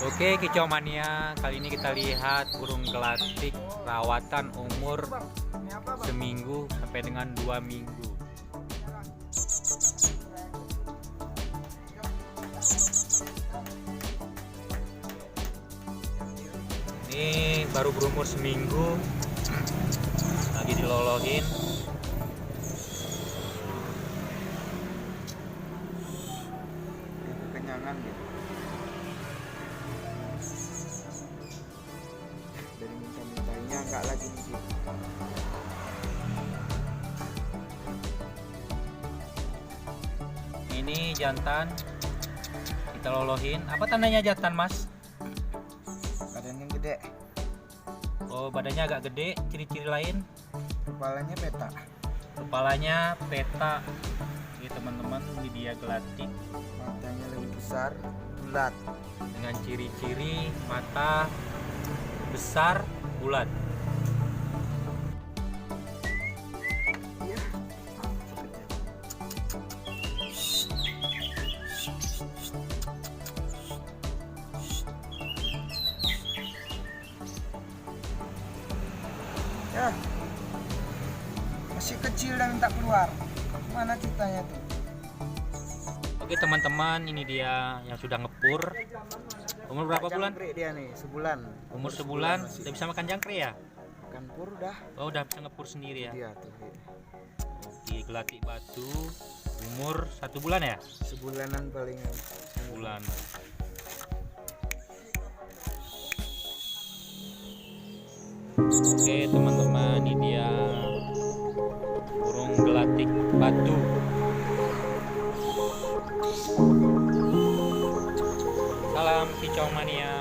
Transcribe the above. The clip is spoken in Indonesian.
Oke, Kicau Mania, kali ini kita lihat burung gelatik rawatan umur seminggu sampai dengan 2 minggu. Ini baru berumur seminggu, lagi dilolohin. Kekenyangan gitu. Dari minta-mintanya enggak lagi nih. Ini jantan, kita lolohin. Apa tandanya jantan, Mas? Badannya gede, Oh, badannya agak gede. Ciri-ciri lain, kepalanya peta. kepalanya peta. Oke teman-teman, ini dia gelatik Matanya lebih besar, bulat. dengan ciri-ciri mata besar, bulat. Iya. Ya, masih kecil dan minta keluar. Mana ceritanya tuh? Oke teman-teman, ini dia yang sudah ngepur. Umur berapa bulan? Jangkrik dia nih, sebulan. Umur sebulan, masih. udah bisa makan jangkrik ya? Makan pur udah. Oh, udah bisa ngepur sendiri ya? Dia tuh. Oke, gelatik batu, umur 1 bulan ya? Sebulanan palingan. Bulan. Oke teman-teman, ini dia burung gelatik batu. Salam Kicau Mania.